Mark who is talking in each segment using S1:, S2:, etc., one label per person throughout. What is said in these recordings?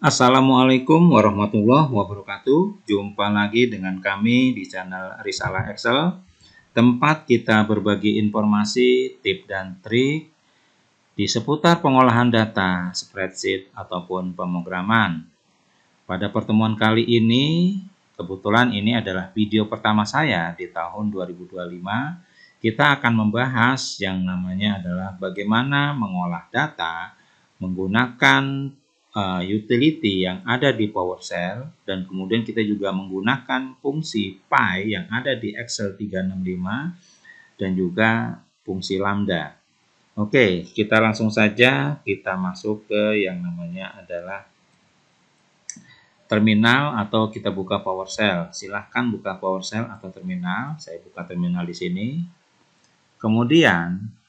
S1: Assalamualaikum warahmatullahi wabarakatuh. Jumpa lagi dengan kami di channel Risalah Excel, tempat kita berbagi informasi, tips dan trik di seputar pengolahan data, spreadsheet ataupun pemrograman. Pada pertemuan kali ini, kebetulan ini adalah video pertama saya di tahun 2025. Kita akan membahas yang namanya adalah bagaimana mengolah data menggunakan utility yang ada di PowerShell, dan kemudian kita juga menggunakan fungsi Py yang ada di Excel 365 dan juga fungsi lambda. Oke, kita langsung saja kita masuk ke yang namanya adalah terminal atau kita buka PowerShell. Silahkan buka PowerShell atau terminal. Saya buka terminal di sini. Kemudian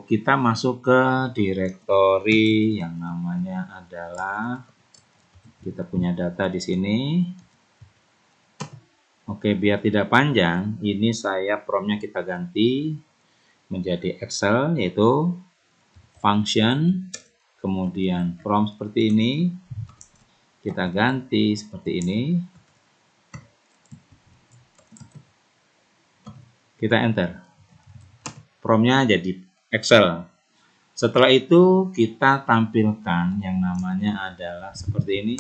S1: kita masuk ke direktori yang namanya adalah kita punya data di sini. Oke, biar tidak panjang, ini saya promnya kita ganti menjadi Excel, yaitu function, kemudian from seperti ini, kita ganti seperti ini, kita enter. Promnya jadi Excel. Setelah itu kita tampilkan yang namanya adalah seperti ini.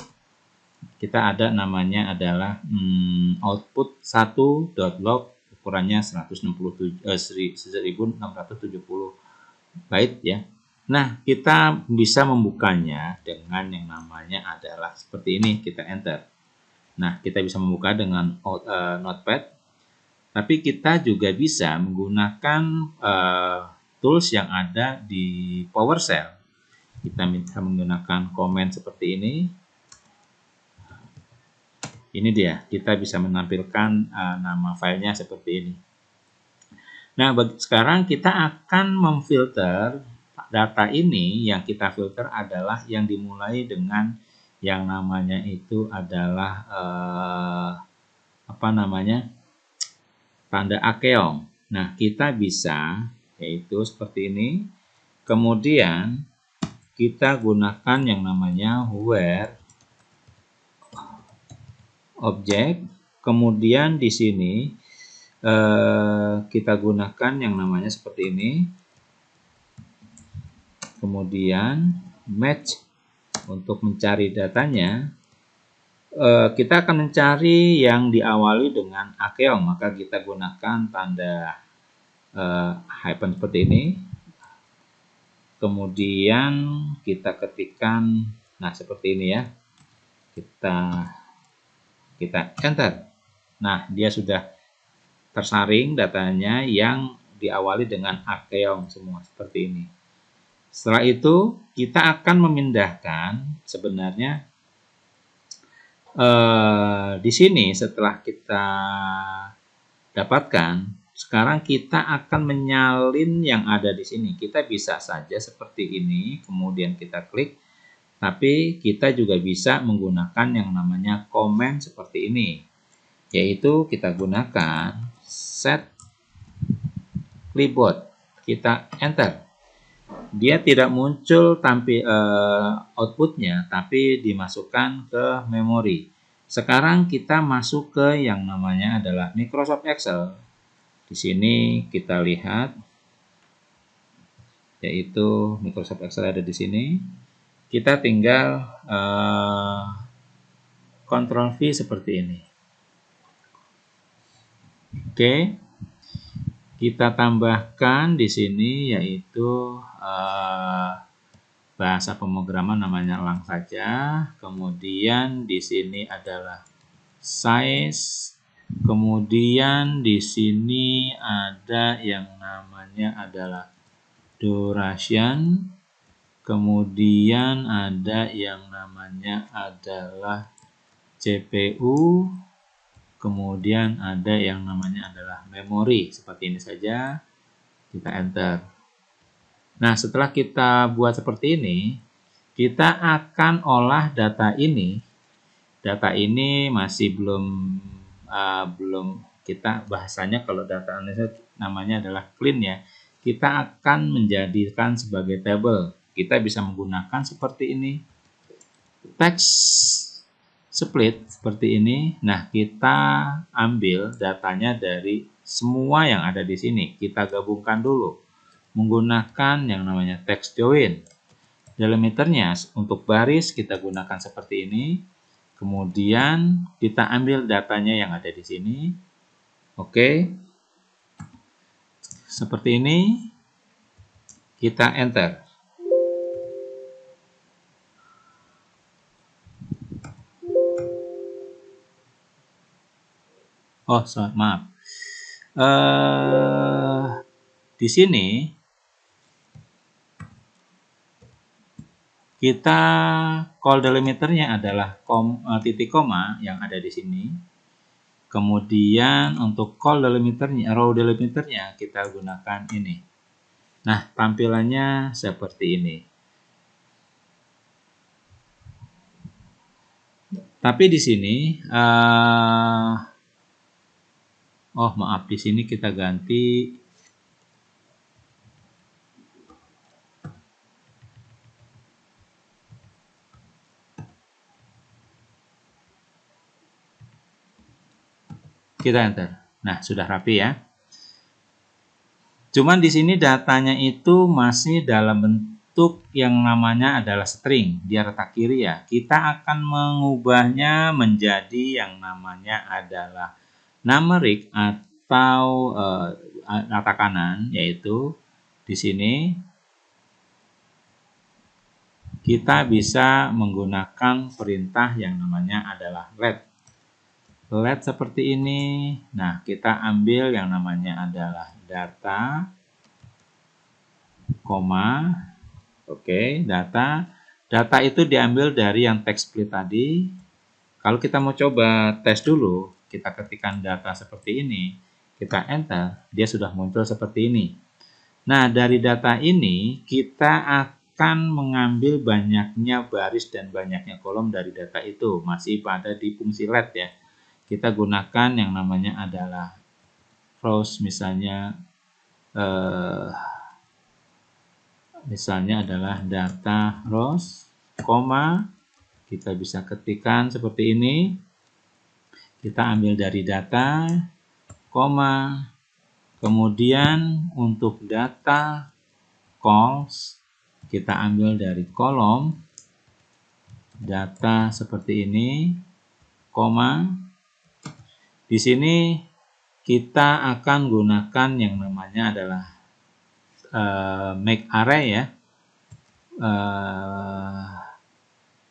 S1: Kita ada namanya adalah output 1.log, ukurannya 1670 byte ya. Nah, kita bisa membukanya dengan yang namanya adalah seperti ini, kita enter. Nah, kita bisa membuka dengan notepad, tapi kita juga bisa menggunakan tools yang ada di PowerShell. Kita bisa menggunakan komen seperti ini. Ini dia, kita bisa menampilkan nama filenya seperti ini. Nah, sekarang kita akan memfilter data ini. Yang kita filter adalah yang dimulai dengan yang namanya itu adalah tanda akeong. Nah, kita bisa yaitu seperti ini. Kemudian kita gunakan yang namanya where object. Kemudian di sini kita gunakan yang namanya seperti ini. Kemudian match untuk mencari datanya. Kita akan mencari yang diawali dengan akeong, maka kita gunakan tanda hyphen seperti ini. Kemudian kita ketikkan, nah seperti ini ya. Kita enter. Nah, dia sudah tersaring datanya yang diawali dengan akeong semua seperti ini. Setelah itu kita akan memindahkan sebenarnya di sini setelah kita dapatkan, sekarang kita akan menyalin yang ada di sini. Kita bisa saja seperti ini, kemudian kita klik, tapi kita juga bisa menggunakan yang namanya comment seperti ini, yaitu kita gunakan set clipboard. Kita enter. Dia tidak muncul outputnya, tapi dimasukkan ke memori. Sekarang kita masuk ke yang namanya adalah Microsoft Excel. Di sini kita lihat, yaitu Microsoft Excel ada di sini. Kita tinggal Ctrl V seperti ini. Oke. Kita tambahkan di sini yaitu bahasa pemrograman namanya lang saja. Kemudian di sini adalah size. Kemudian di sini ada yang namanya adalah duration. Kemudian ada yang namanya adalah CPU. Kemudian ada yang namanya adalah memori. Seperti ini saja. Kita enter. Nah, setelah kita buat seperti ini, kita akan olah data ini. Data ini masih belum kita bahasanya, kalau data analisa namanya adalah clean ya. Kita akan menjadikan sebagai table. Kita bisa menggunakan seperti ini. Text split seperti ini. Nah, kita ambil datanya dari semua yang ada di sini. Kita gabungkan dulu menggunakan yang namanya text join. Delimiternya untuk baris kita gunakan seperti ini. Kemudian kita ambil datanya yang ada di sini. Oke. Seperti ini. Kita enter. Oh, maaf. Di sini kita call delimiternya adalah titik koma yang ada di sini. Kemudian untuk call delimiternya, row delimiternya kita gunakan ini. Nah, tampilannya seperti ini. Tapi di sini, oh maaf, di sini kita ganti kita enter. Nah, sudah rapi ya. Cuman di sini datanya itu masih dalam bentuk yang namanya adalah string. Dia letak kiri ya. Kita akan mengubahnya menjadi yang namanya adalah numeric atau rata kanan, yaitu di sini kita bisa menggunakan perintah yang namanya adalah let. Let seperti ini. Nah, kita ambil yang namanya adalah data, koma, oke, data. Data itu diambil dari yang text split tadi. Kalau kita mau coba tes dulu, kita ketikkan data seperti ini, kita enter, dia sudah muncul seperti ini. Nah, dari data ini kita akan mengambil banyaknya baris dan banyaknya kolom dari data itu, masih pada di fungsi let ya. Kita gunakan yang namanya adalah rows, misalnya adalah data rows, koma, kita bisa ketikkan seperti ini. Kita ambil dari data, koma, kemudian untuk data calls, kita ambil dari kolom, data seperti ini, koma. Di sini kita akan gunakan yang namanya adalah make array ya.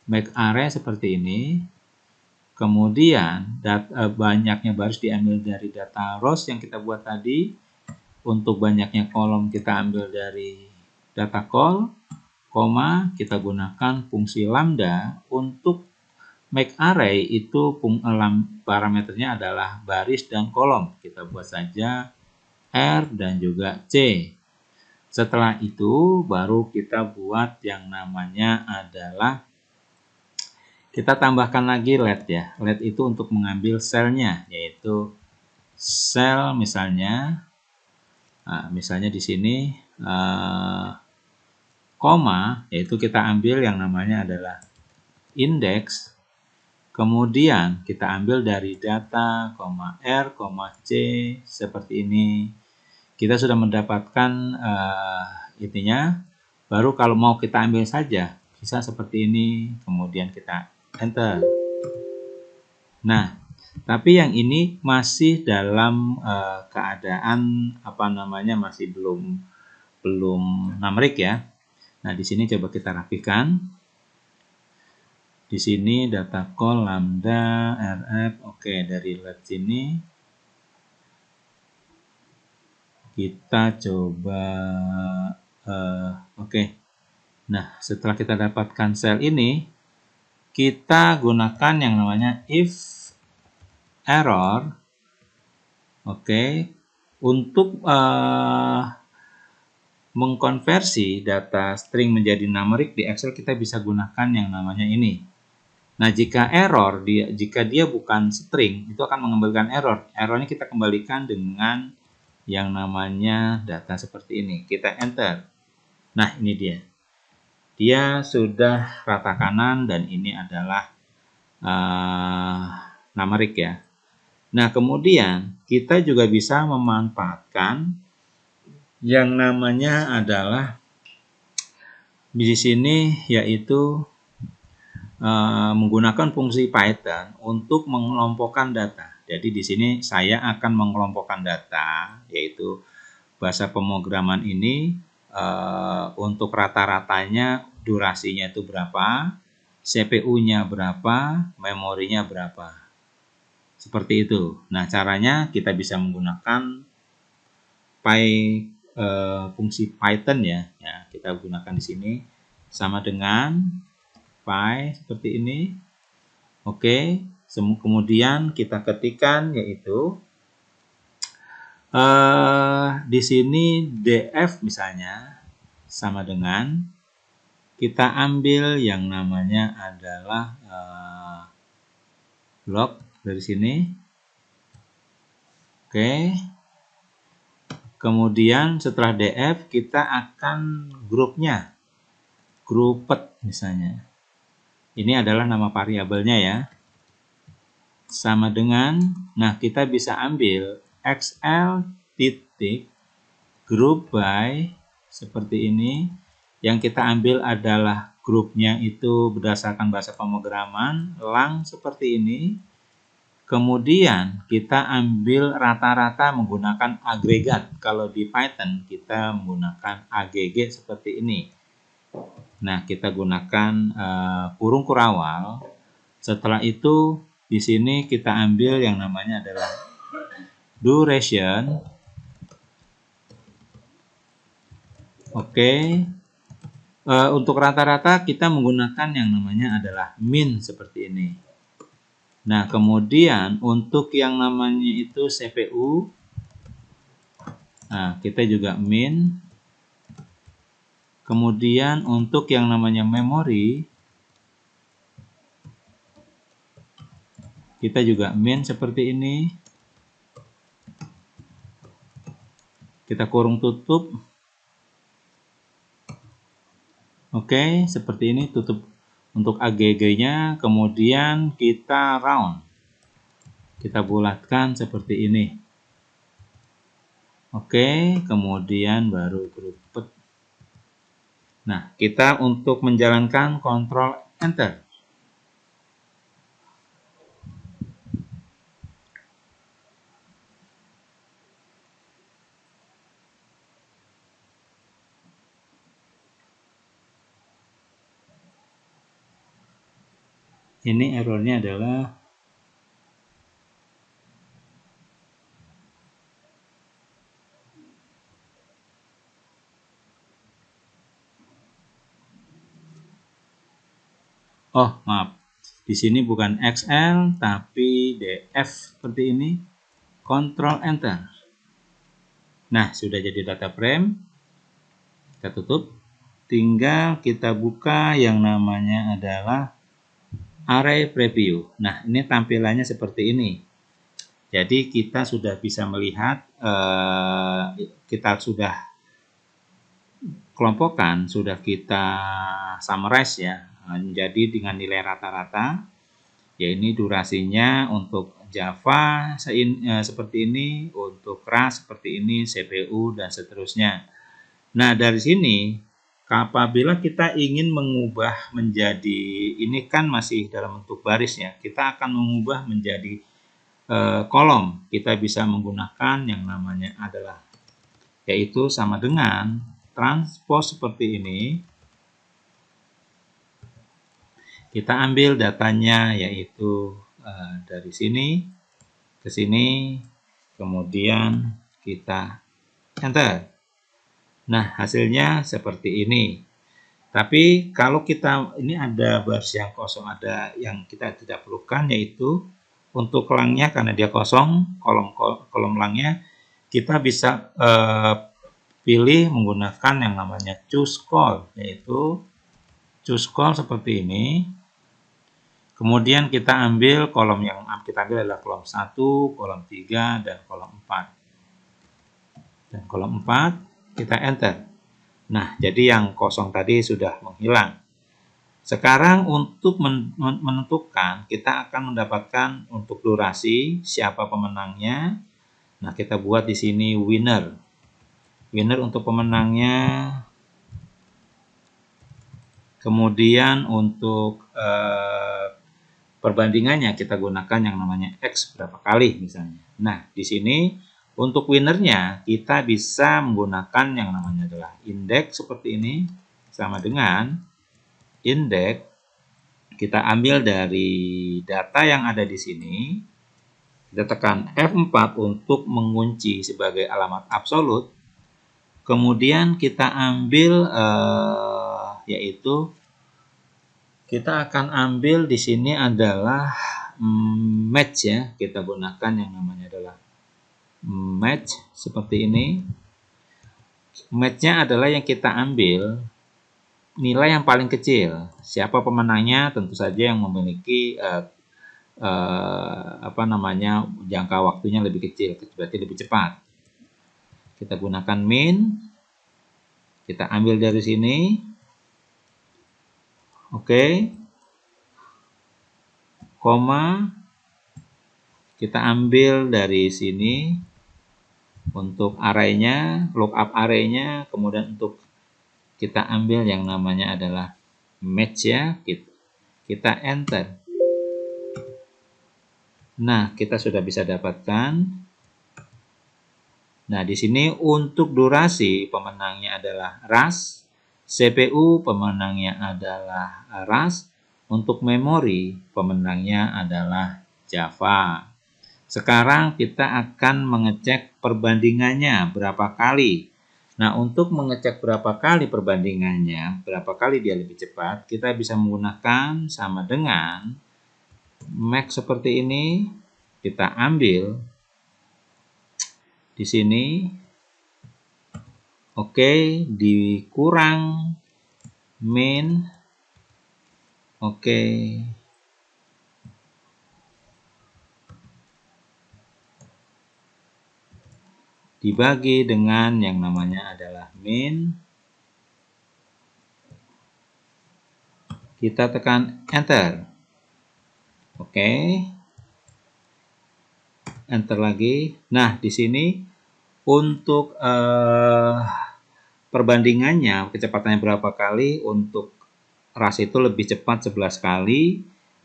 S1: Make array seperti ini. Kemudian banyaknya baris diambil dari data rows yang kita buat tadi. Untuk banyaknya kolom kita ambil dari data call, koma, kita gunakan fungsi lambda. Untuk make array itu parameternya adalah baris dan kolom. Kita buat saja R dan juga C. Setelah itu baru kita buat yang namanya adalah, kita tambahkan lagi let ya. Let itu untuk mengambil selnya, yaitu sel misalnya, misalnya di sini koma, yaitu kita ambil yang namanya adalah index. Kemudian kita ambil dari data, R, C, seperti ini. Kita sudah mendapatkan intinya. Baru kalau mau kita ambil saja, bisa seperti ini. Kemudian kita enter. Nah, tapi yang ini masih dalam keadaan masih belum numerik ya. Nah, di sini coba kita rapikan. Di sini data call lambda rf, oke, dari let sini kita coba oke. Nah, setelah kita dapatkan sel ini, kita gunakan yang namanya if error, oke, untuk mengkonversi data string menjadi numerik di Excel. Kita bisa gunakan yang namanya ini. Nah, jika jika dia bukan string, itu akan mengembalikan error. Errornya kita kembalikan dengan yang namanya data seperti ini. Kita enter. Nah, ini dia. dia sudah rata kanan dan ini adalah numerik ya. Nah, kemudian kita juga bisa memanfaatkan yang namanya adalah di sini yaitu menggunakan fungsi Python untuk mengelompokkan data. Jadi di sini saya akan mengelompokkan data, yaitu bahasa pemrograman ini untuk rata-ratanya durasinya itu berapa, CPU-nya berapa, memorinya berapa. Seperti itu. Nah, caranya kita bisa menggunakan fungsi Python ya. Kita gunakan di sini sama dengan Py seperti ini. Oke, kemudian kita ketikkan yaitu di sini df misalnya sama dengan kita ambil yang namanya adalah log dari sini. Oke. Kemudian setelah df kita akan grupnya. Grouped misalnya. Ini adalah nama variabelnya ya. Sama dengan, nah kita bisa ambil xl titik group by seperti ini. Yang kita ambil adalah grupnya itu berdasarkan bahasa pemrograman, lang seperti ini. Kemudian kita ambil rata-rata menggunakan agregat. Kalau di Python kita menggunakan agg seperti ini. Nah, kita gunakan kurung kurawal. Setelah itu di sini kita ambil yang namanya adalah duration. Oke. Untuk rata-rata kita menggunakan yang namanya adalah min seperti ini. Nah, kemudian untuk yang namanya itu CPU, nah kita juga min. Kemudian untuk yang namanya memori, kita juga min seperti ini. Kita kurung tutup. Oke, seperti ini tutup untuk agg-nya. Kemudian kita round. Kita bulatkan seperti ini. Oke, kemudian baru grouped. Nah, kita untuk menjalankan Ctrl Enter. Ini errornya adalah maaf. Di sini bukan XL tapi DF seperti ini. Ctrl Enter. Nah, sudah jadi data frame. Kita tutup. Tinggal kita buka yang namanya adalah Array Preview. Nah, ini tampilannya seperti ini. Jadi kita sudah bisa melihat, kita sudah kelompokkan, sudah kita summarize ya, menjadi dengan nilai rata-rata. Ya, ini durasinya untuk Java seperti ini, untuk RAS seperti ini, CPU dan seterusnya. Nah, dari sini apabila kita ingin mengubah menjadi, ini kan masih dalam bentuk baris ya, kita akan mengubah menjadi kolom. Kita bisa menggunakan yang namanya adalah, yaitu sama dengan transpose seperti ini. Kita ambil datanya yaitu dari sini ke sini, kemudian kita enter. Nah, hasilnya seperti ini. Tapi kalau kita ini ada baris yang kosong, ada yang kita tidak perlukan, yaitu untuk langnya karena dia kosong, kolom langnya kita bisa pilih menggunakan yang namanya choose call, yaitu choose call seperti ini. Kemudian kita ambil kolom yang kita ambil adalah kolom 1, kolom 3, dan kolom 4. Dan kolom 4 kita enter. Nah, jadi yang kosong tadi sudah menghilang. Sekarang untuk menentukan, kita akan mendapatkan untuk durasi siapa pemenangnya. Nah, kita buat di sini winner. Winner untuk pemenangnya. Kemudian untuk perbandingannya kita gunakan yang namanya X berapa kali misalnya. Nah, di sini untuk winnernya kita bisa menggunakan yang namanya adalah indeks seperti ini, sama dengan indeks kita ambil dari data yang ada di sini. Kita tekan F4 untuk mengunci sebagai alamat absolut. Kemudian kita ambil yaitu kita akan ambil di sini adalah match ya. Kita gunakan yang namanya adalah match seperti ini. Match-nya adalah yang kita ambil nilai yang paling kecil. Siapa pemenangnya? Tentu saja yang memiliki jangka waktunya lebih kecil, berarti lebih cepat. Kita gunakan min. Kita ambil dari sini. Oke. Koma. Kita ambil dari sini untuk arraynya, lookup arraynya, kemudian untuk kita ambil yang namanya adalah match ya, kita enter. Nah, kita sudah bisa dapatkan. Nah, di sini untuk durasi pemenangnya adalah RAS, CPU pemenangnya adalah RAS, untuk memori pemenangnya adalah Java. Sekarang kita akan mengecek perbandingannya berapa kali. Nah, untuk mengecek berapa kali perbandingannya, berapa kali dia lebih cepat, kita bisa menggunakan sama dengan max seperti ini. Kita ambil di sini. Oke, dikurang min. Oke. Dibagi dengan yang namanya adalah min. Kita tekan enter. Oke. Enter lagi. Nah, di sini untuk perbandingannya, kecepatannya berapa kali. Untuk RAS itu lebih cepat 11 kali.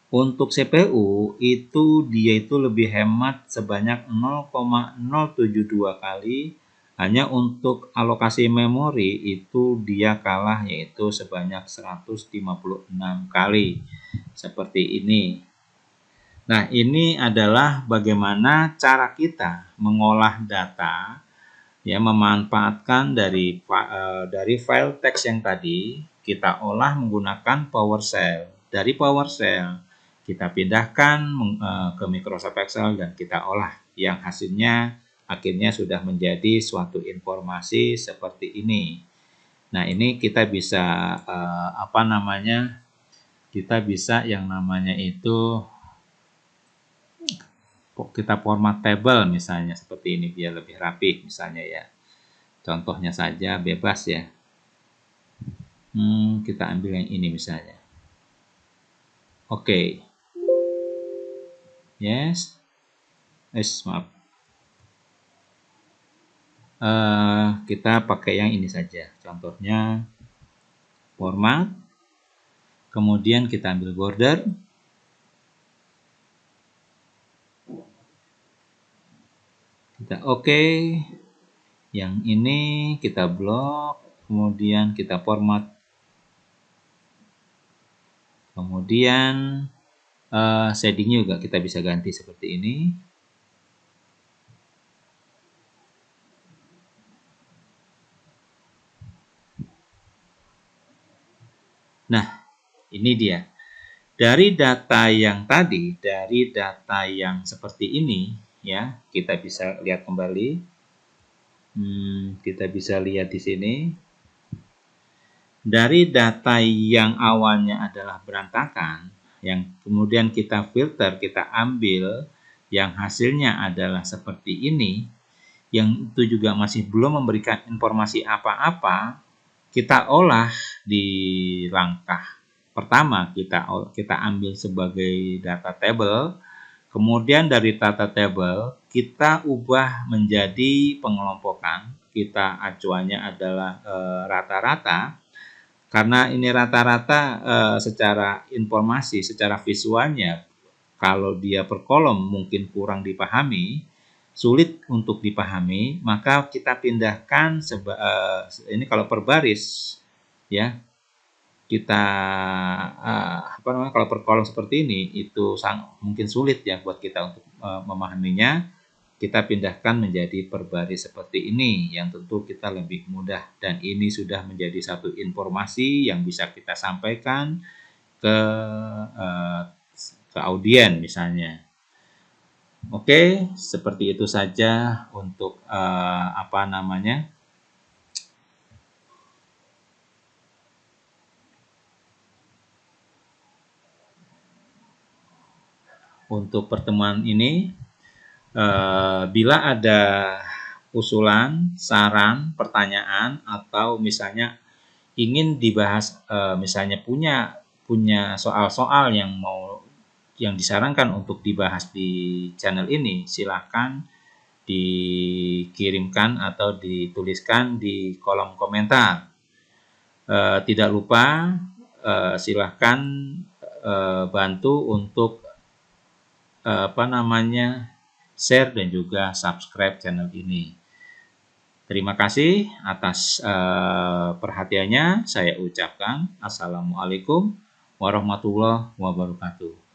S1: Untuk CPU itu dia itu lebih hemat sebanyak 0,072 kali. Hanya untuk alokasi memori itu dia kalah yaitu sebanyak 156 kali. Seperti ini. Nah, ini adalah bagaimana cara kita mengolah data, ya, memanfaatkan dari file teks yang tadi kita olah menggunakan PowerShell. Dari PowerShell kita pindahkan ke Microsoft Excel dan kita olah, yang hasilnya akhirnya sudah menjadi suatu informasi seperti ini. Nah, ini kita bisa kita bisa yang namanya itu kita format table misalnya seperti ini biar lebih rapi misalnya ya. Contohnya saja bebas ya. Kita ambil yang ini misalnya. Oke. Yes. Maaf. Kita pakai yang ini saja. Contohnya format. Kemudian kita ambil border. Kita oke. Yang ini kita blok. Kemudian kita format. Kemudian shadingnya juga kita bisa ganti seperti ini. Nah, ini dia. Dari data yang tadi, dari data yang seperti ini, ya, kita bisa lihat kembali. Kita bisa lihat di sini. Dari data yang awalnya adalah berantakan, yang kemudian kita filter, kita ambil, yang hasilnya adalah seperti ini, yang itu juga masih belum memberikan informasi apa-apa, kita olah di langkah pertama, kita ambil sebagai data table. Kemudian dari data table kita ubah menjadi pengelompokan. Kita acuannya adalah rata-rata. Karena ini rata-rata secara informasi, secara visualnya, kalau dia per kolom mungkin kurang dipahami, sulit untuk dipahami, maka kita pindahkan ini kalau per baris, ya kita apa namanya, kalau per kolom seperti ini itu mungkin sulit ya buat kita untuk memahaminya. Kita pindahkan menjadi per baris seperti ini yang tentu kita lebih mudah, dan ini sudah menjadi satu informasi yang bisa kita sampaikan ke audien misalnya. Oke, seperti itu saja untuk apa namanya, untuk pertemuan ini. Bila ada usulan, saran, pertanyaan, atau misalnya ingin dibahas, misalnya punya soal-soal yang disarankan untuk dibahas di channel ini, silahkan dikirimkan atau dituliskan di kolom komentar. Tidak lupa silahkan bantu untuk apa namanya, share dan juga subscribe channel ini. Terima kasih atas perhatiannya. Saya ucapkan assalamualaikum warahmatullahi wabarakatuh.